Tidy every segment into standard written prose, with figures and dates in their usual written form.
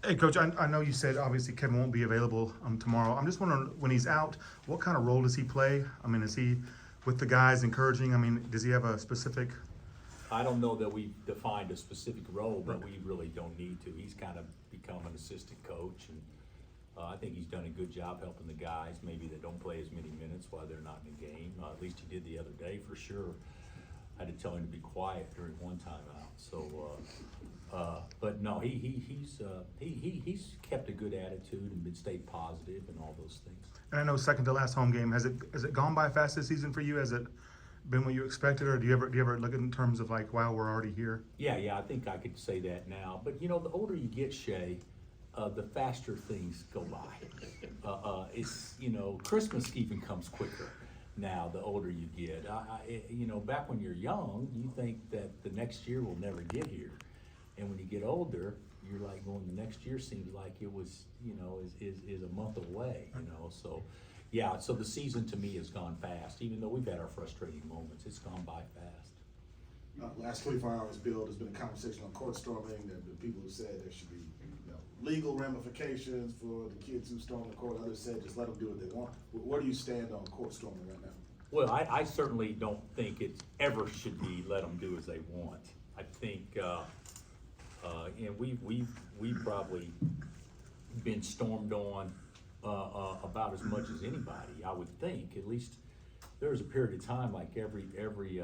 Hey, Coach, I know you said obviously Kevin won't be available tomorrow. I'm just wondering, when he's out, what kind of role does he play? I mean, is he with the guys encouraging? I mean, does he have a specific? I don't know that we've defined a specific role, but we really don't need to. He's kind of become an assistant coach, and I think he's done a good job helping the guys. Maybe they don't play as many minutes while they're not in the game. At least he did the other day for sure. I had to tell him to be quiet during one timeout. So, but no, he's kept a good attitude and been stayed positive and all those things. And I know second to last home game, has it gone by fast this season for you? Has it been what you expected, or do you ever look in terms of like, wow, we're already here? Yeah, I think I could say that now. But you know, the older you get, Shay, the faster things go by. It's, you know, Christmas even comes quicker now the older you get. You know, back when you're young, you think that the next year will never get here. And when you get older, you're like going, the next year seems like it was, you know, is a month away, you know. So, yeah, so the season to me has gone fast. Even though we've had our frustrating moments, it's gone by fast. Last 24 hours, Bill, there's been a conversation on court storming. There have been people who said there should be, you know, legal ramifications for the kids who storm the court. Others said just let them do what they want. Where do you stand on court storming right now? Well, I certainly don't think it ever should be let them do as they want. I think, and we've probably been stormed on about as much as anybody. I would think. At least there was a period of time, like every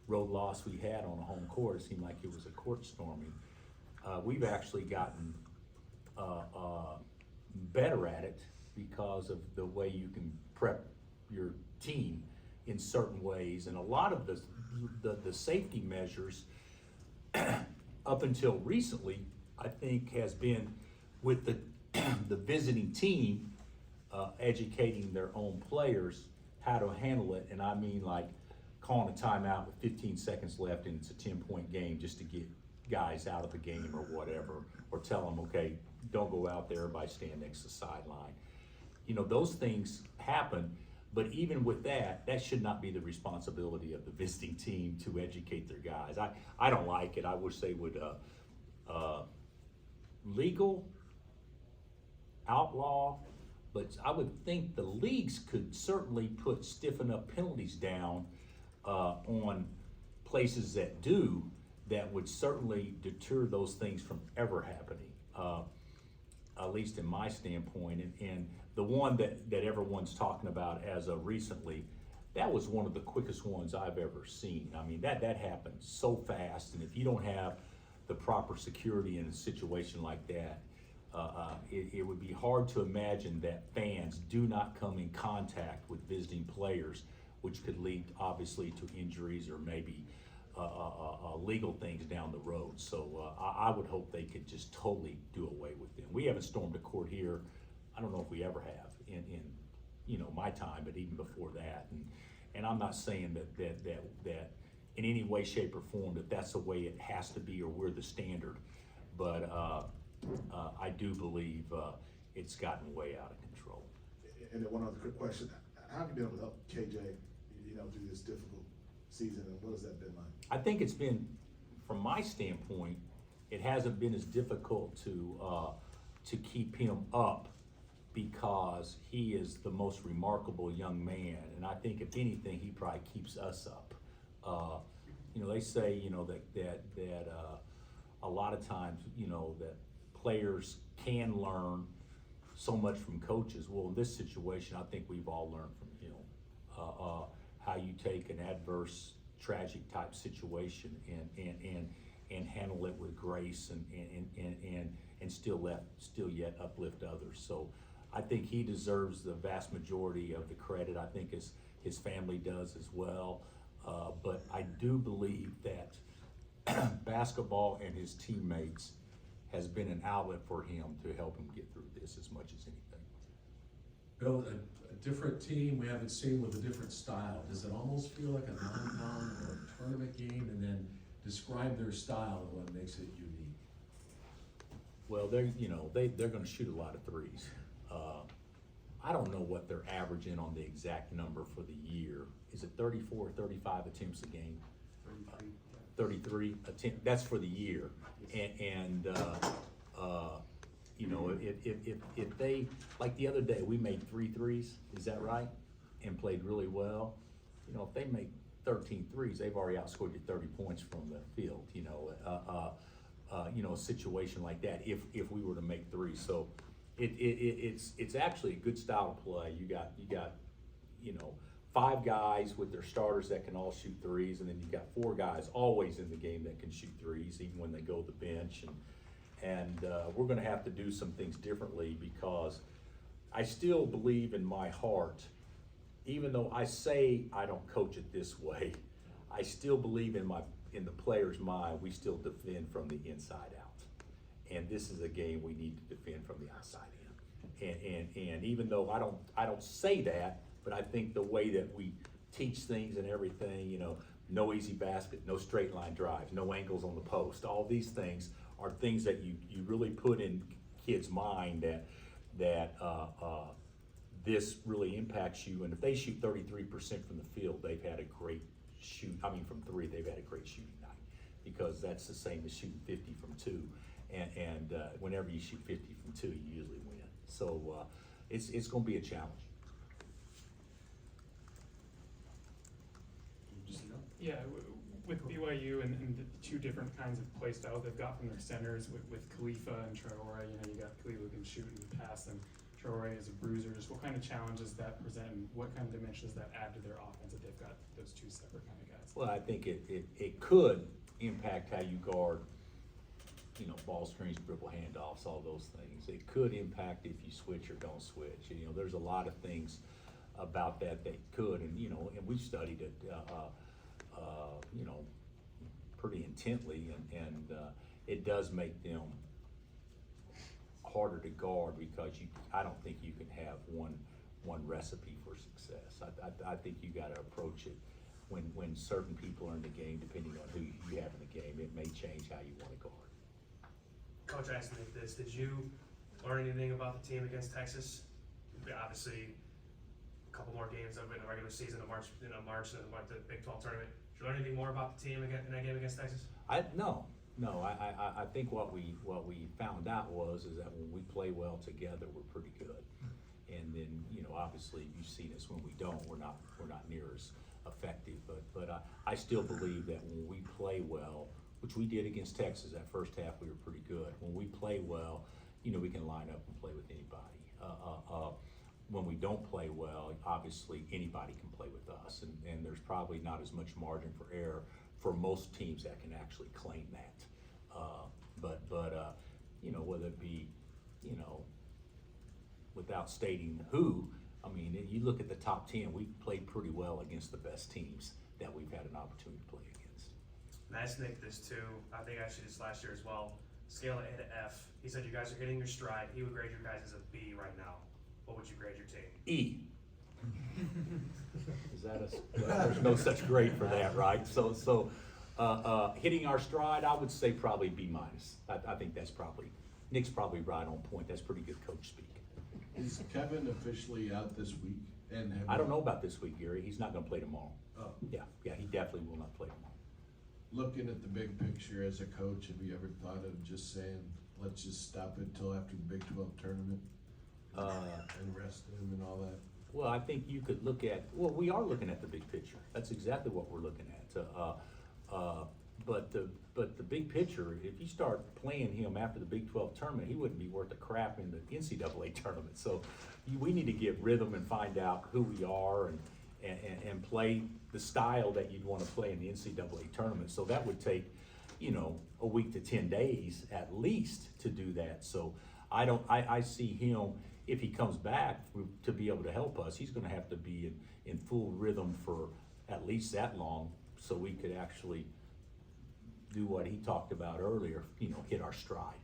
road loss we had on a home court, it seemed like it was a court storming. We've actually gotten better at it because of the way you can prep your team in certain ways, and a lot of the safety measures up until recently, I think, has been with the the visiting team educating their own players how to handle it. And I mean, like calling a timeout with 15 seconds left and it's a 10-point game just to get guys out of the game or whatever, or tell them, okay, don't go out there, by stand next to the sideline. You know, those things happen, but even with that, that should not be the responsibility of the visiting team to educate their guys. I don't like it. I wish they would legal, outlaw, but I would think the leagues could certainly put stiff enough penalties down on places that do, that would certainly deter those things from ever happening, at least in my standpoint. And the one that everyone's talking about as of recently, that was one of the quickest ones I've ever seen. I mean, that happened so fast, and if you don't have the proper security in a situation like that, it would be hard to imagine that fans do not come in contact with visiting players, which could lead obviously to injuries or maybe legal things down the road. So I would hope they could just totally do away with them. We haven't stormed a court here. I don't know if we ever have in you know, my time, but even before that. And I'm not saying that in any way, shape, or form that that's the way it has to be or we're the standard. But I do believe it's gotten way out of control. And then one other quick question: how have you been able to help KJ, you know, through this difficult season, and what has that been like? I think it's been, from my standpoint, it hasn't been as difficult to keep him up, because he is the most remarkable young man, and I think if anything, he probably keeps us up. You know, they say, you know, that a lot of times, you know, that players can learn so much from coaches. Well, in this situation, I think we've all learned from him how you take an adverse, tragic type situation and handle it with grace and still yet uplift others. So I think he deserves the vast majority of the credit. I think his family does as well. But I do believe that basketball and his teammates has been an outlet for him to help him get through this as much as anything. Bill, a different team we haven't seen with a different style. Does it almost feel like a non-con or a tournament game? And then describe their style and what makes it unique. Well, they're going to shoot a lot of threes. I don't know what they're averaging on the exact number for the year. Is it 34 or 35 attempts a game? 33 attempts. That's for the year. And You know, if they, like the other day, we made 3 threes, is that right? And played really well. You know, if they make 13 threes, they've already outscored you 30 points from the field, you know. A situation like that, if we were to make 3. So it's actually a good style to play. You got, you know, 5 guys with their starters that can all shoot 3s, and then you've got 4 guys always in the game that can shoot 3s, even when they go to the bench. And we're gonna have to do some things differently, because I still believe in my heart, even though I say I don't coach it this way, I still believe in the player's mind, we still defend from the inside out. And this is a game we need to defend from the outside in. And even though I don't say that, but I think the way that we teach things and everything, you know, no easy basket, no straight line drives, no angles on the post, all these things are things that you really put in kids' mind that this really impacts you. And if they shoot 33% from the field, they've had a great from 3, they've had a great shooting night, because that's the same as shooting 50 from 2. And whenever you shoot 50 from 2, you usually win. So it's going to be a challenge. Yeah, with BYU and the 2 different kinds of play styles they've got from their centers, with Khalifa and Traore, you know, you got Khalifa who can shoot and pass, and Traore is a bruiser. Just what kind of challenges that present, and what kind of dimensions that add to their offense if they've got those 2 separate kind of guys? Well, I think it could impact how you guard, you know, ball screens, dribble handoffs, all those things. It could impact if you switch or don't switch. You know, there's a lot of things about that could, and you know, and we studied it, you know, pretty intently, and it does make them harder to guard, because I don't think you can have one recipe for success. I think you got to approach it when certain people are in the game, depending on who you have in the game, it may change how you want to guard. Coach, I asked Nick this. Did you learn anything about the team against Texas? Obviously, a couple more games in the regular season in March, and the Big 12 tournament. Did you learn anything more about the team in that game against Texas? No. I think what we found out is that when we play well together, we're pretty good. And then, you know, obviously you've seen us when we don't, we're not near as effective. But I still believe that when we play well, which we did against Texas, that first half we were pretty good. When we play well, you know, we can line up and play with anybody. When we don't play well, obviously anybody can play with us, and there's probably not as much margin for error for most teams that can actually claim that. But you know, whether it be, you know, without stating who, I mean, you look at the top 10, we played pretty well against the best teams that we've had an opportunity to play against. And I asked Nick this too. I think actually this last year as well. Scale of A to F. He said you guys are hitting your stride. He would grade you guys as a B right now. What would you grade your team? E. Is that there's no such grade for that, right? So hitting our stride, I would say probably B minus. I think that's probably, Nick's probably right on point. That's pretty good coach speak. Is Kevin officially out this week? And I don't know about this week, Gary. He's not gonna play tomorrow. Oh. Yeah, he definitely will not play tomorrow. Looking at the big picture as a coach, have you ever thought of just saying, let's just stop it till after the Big 12 tournament? And rest him and all that? Well, I think you could look at, we are looking at the big picture. That's exactly what we're looking at. But the big picture, if you start playing him after the Big 12 tournament, he wouldn't be worth a crap in the NCAA tournament. So we need to get rhythm and find out who we are and play the style that you'd want to play in the NCAA tournament. So that would take, you know, a week to 10 days at least to do that. So I see him, if he comes back to be able to help us, he's gonna have to be in full rhythm for at least that long, so we could actually do what he talked about earlier, you know, hit our stride.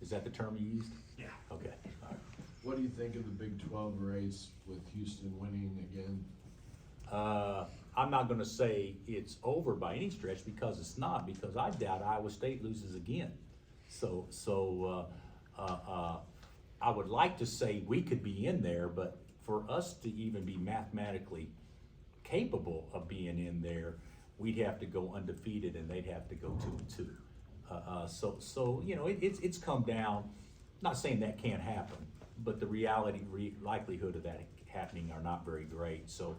Is that the term you used? Yeah. Okay, all right. What do you think of the Big 12 race with Houston winning again? I'm not gonna say it's over by any stretch, because it's not, because I doubt Iowa State loses again. So I would like to say we could be in there, but for us to even be mathematically capable of being in there, we'd have to go undefeated and they'd have to go 2-2. So you know, it's come down Not saying that can't happen, but the likelihood of that happening are not very great. So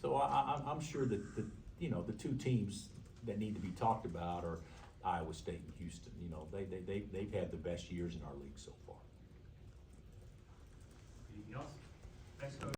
I'm sure that the two teams that need to be talked about are Iowa State and Houston. You know, they've had the best years in our league so far. Anything else? Next, Coach.